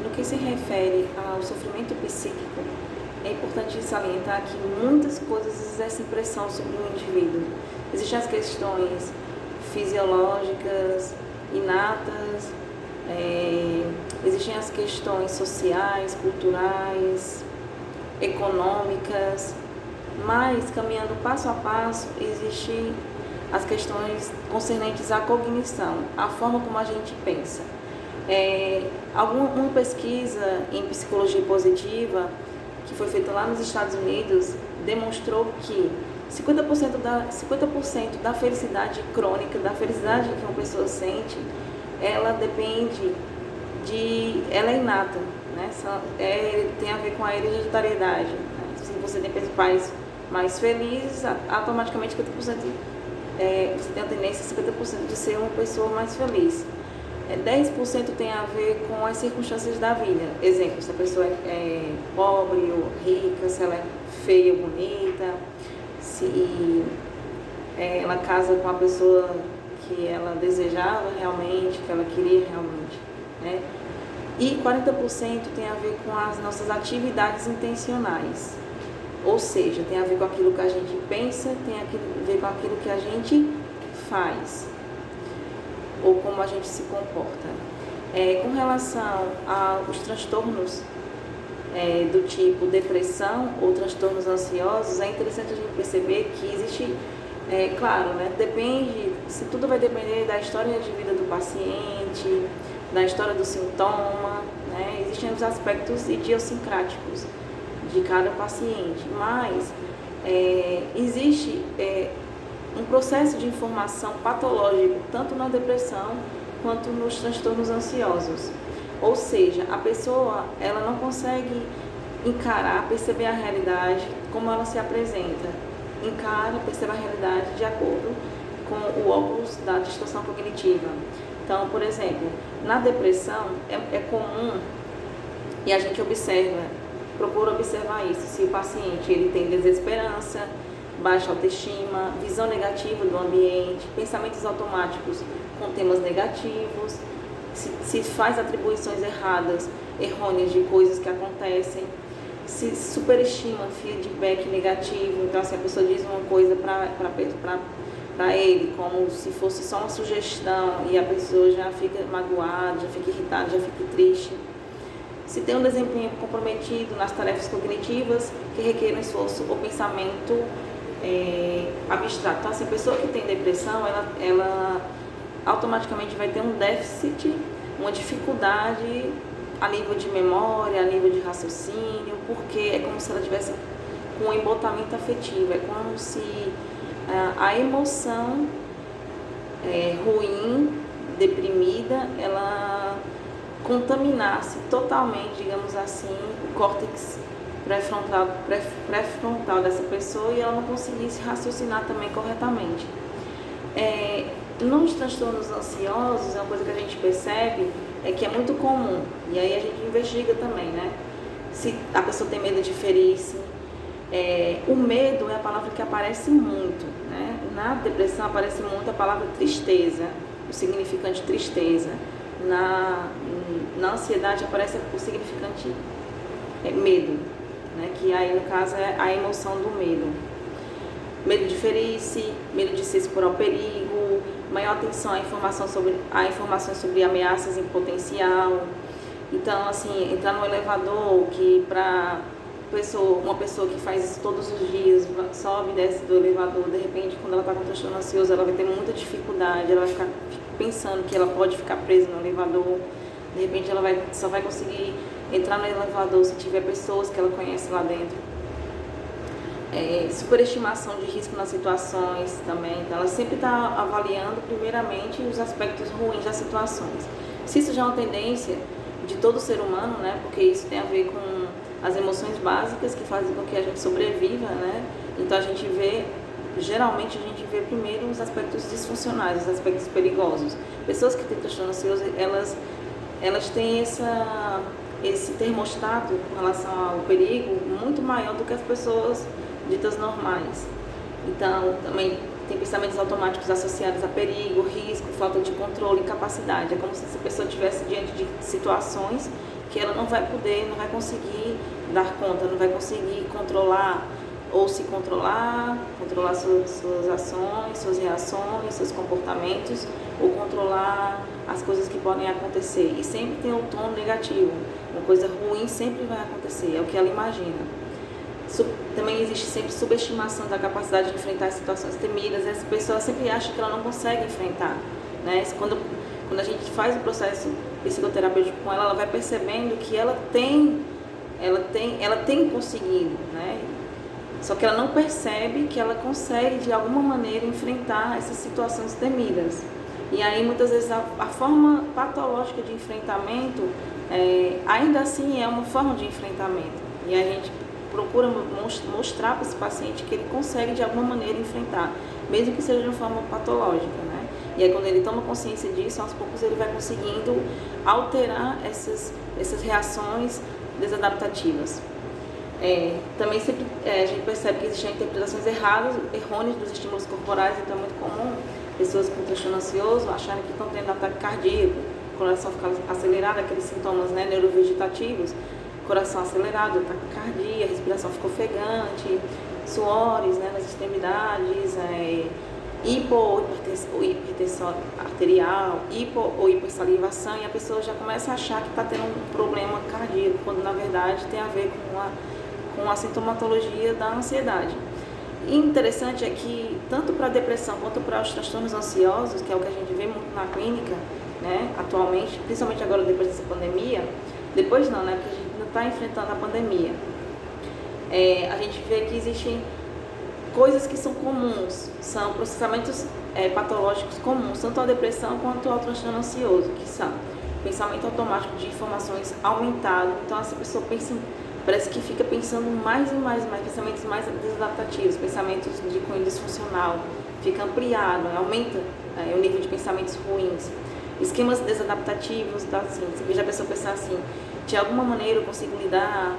no que se refere ao sofrimento psíquico, é importante salientar que muitas coisas exercem pressão sobre o indivíduo. Existem as questões fisiológicas, inatas, existem as questões sociais, culturais, econômicas, mas caminhando passo a passo, existem as questões concernentes à cognição, a forma como a gente pensa. Uma pesquisa em psicologia positiva que foi feita lá nos Estados Unidos demonstrou que 50% da felicidade crônica, da felicidade que uma pessoa sente, ela depende ela é inata, né? Tem a ver com a hereditariedade, né? Se você tem pais mais felizes, automaticamente 50%, você tem a tendência 50% de ser uma pessoa mais feliz. 10% tem a ver com as circunstâncias da vida. Exemplo, se a pessoa é pobre ou rica, se ela é feia ou bonita, se ela casa com a pessoa que ela desejava realmente, que ela queria realmente, né? E 40% tem a ver com as nossas atividades intencionais. Ou seja, tem a ver com aquilo que a gente pensa, tem a ver com aquilo que a gente faz, ou como a gente se comporta. Com relação aos transtornos do tipo depressão ou transtornos ansiosos, é interessante a gente perceber que existe, claro, né, tudo vai depender da história de vida do paciente, da história do sintoma, né? Existem os aspectos idiosincráticos de cada paciente, mas existe um processo de informação patológico tanto na depressão quanto nos transtornos ansiosos. Ou seja, a pessoa ela não consegue perceber a realidade como ela se apresenta. Percebe a realidade de acordo com o óculos da distorção cognitiva. Então, por exemplo, na depressão é comum, e a gente procura observar isso, se o paciente ele tem desesperança, baixa autoestima, visão negativa do ambiente, pensamentos automáticos com temas negativos, se faz atribuições errôneas de coisas que acontecem, se superestima feedback negativo. Então, se a pessoa diz uma coisa para ele, como se fosse só uma sugestão, e a pessoa já fica magoada, já fica irritada, já fica triste. Se tem um desempenho comprometido nas tarefas cognitivas que requerem esforço ou pensamento abstrato. Então, assim, a pessoa que tem depressão, ela automaticamente vai ter um déficit, uma dificuldade a nível de memória, a nível de raciocínio, porque é como se ela tivesse com um embotamento afetivo, é como se a emoção ruim, deprimida, ela contaminasse totalmente, digamos assim, o córtex pré-frontal dessa pessoa e ela não conseguisse raciocinar também corretamente. Nos transtornos ansiosos, uma coisa que a gente percebe é que é muito comum, e aí a gente investiga também, né? Se a pessoa tem medo de ferir-se. O medo é a palavra que aparece muito, né? Na depressão aparece muito a palavra tristeza, o significante tristeza. Na ansiedade aparece o significante medo, né? Que aí no caso é a emoção do medo. Medo de ferir-se, medo de se expor ao perigo, maior atenção à informação sobre ameaças em potencial. Então, assim, entrar no elevador, que para uma pessoa que faz isso todos os dias, sobe e desce do elevador, de repente, quando ela está com transtorno ansioso, ela vai ter muita dificuldade, ela vai ficar pensando que ela pode ficar presa no elevador. De repente, ela só vai conseguir entrar no elevador se tiver pessoas que ela conhece lá dentro. Superestimação de risco nas situações também. Então, ela sempre está avaliando, primeiramente, os aspectos ruins das situações. Se isso já é uma tendência de todo ser humano, né? Porque isso tem a ver com as emoções básicas que fazem com que a gente sobreviva, né? Então, geralmente a gente vê primeiro os aspectos disfuncionais, os aspectos perigosos. Pessoas que têm transtorno ansioso, elas têm esse termostato com relação ao perigo muito maior do que as pessoas ditas normais. Então, também tem pensamentos automáticos associados a perigo, risco, falta de controle, incapacidade. É como se essa pessoa estivesse diante de situações que ela não vai poder, não vai conseguir dar conta, não vai conseguir controlar ou se controlar suas ações, suas reações, seus comportamentos, ou controlar as coisas que podem acontecer. E sempre tem um tom negativo, uma coisa ruim sempre vai acontecer, é o que ela imagina. Também existe sempre subestimação da capacidade de enfrentar situações temidas. Essa pessoa sempre acha que ela não consegue enfrentar, né? Quando a gente faz o processo psicoterapêutico com ela vai percebendo que ela tem conseguido, né? Só que ela não percebe que ela consegue de alguma maneira enfrentar essas situações temidas. E aí muitas vezes a forma patológica de enfrentamento ainda assim é uma forma de enfrentamento. E a gente procura mostrar para esse paciente que ele consegue de alguma maneira enfrentar, mesmo que seja de uma forma patológica, né? E aí quando ele toma consciência disso, aos poucos ele vai conseguindo alterar essas reações desadaptativas. Também sempre a gente percebe que existem interpretações errôneas dos estímulos corporais, então é muito comum pessoas com transtorno ansioso acharem que estão tendo ataque cardíaco, coração ficar acelerado, aqueles sintomas, né, neurovegetativos, coração acelerado, taquicardia, respiração ficou ofegante, suores, né, nas extremidades, hipertensão arterial, hipo ou hipersalivação, e a pessoa já começa a achar que está tendo um problema cardíaco, quando na verdade tem a ver com a sintomatologia da ansiedade. E interessante é que tanto para a depressão quanto para os transtornos ansiosos, que é o que a gente vê muito na clínica, né, atualmente, principalmente agora depois dessa pandemia, depois não, né, porque a gente ainda está enfrentando a pandemia, a gente vê que existem coisas que são comuns, são processamentos patológicos comuns, tanto à depressão quanto ao transtorno ansioso, que são pensamento automático de informações aumentado. Então essa pessoa parece que fica pensando mais e mais, pensamentos mais desadaptativos, pensamentos de cunho disfuncional, fica ampliado, aumenta o nível de pensamentos ruins, esquemas desadaptativos, tá, assim, você veja a pessoa pensar assim, de alguma maneira eu consigo lidar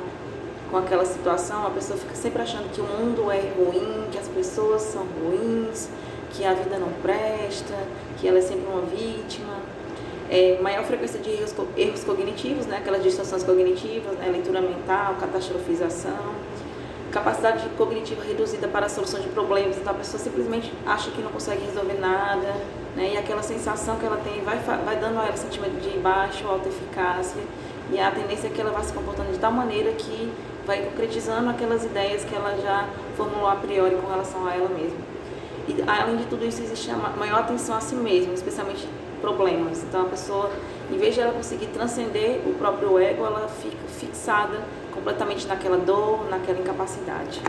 com aquela situação, a pessoa fica sempre achando que o mundo é ruim, que as pessoas são ruins, que a vida não presta, que ela é sempre uma vítima. Maior frequência de erros cognitivos, né, aquelas distorções cognitivas, né, leitura mental, catastrofização, capacidade cognitiva reduzida para a solução de problemas, então a pessoa simplesmente acha que não consegue resolver nada, né, e aquela sensação que ela tem vai dando a ela sentimento de baixa ou alta eficácia, e a tendência é que ela vá se comportando de tal maneira que vai concretizando aquelas ideias que ela já formulou a priori com relação a ela mesma. E além de tudo isso, existe a maior atenção a si mesma, especialmente problemas. Então a pessoa, em vez de ela conseguir transcender o próprio ego, ela fica fixada completamente naquela dor, naquela incapacidade.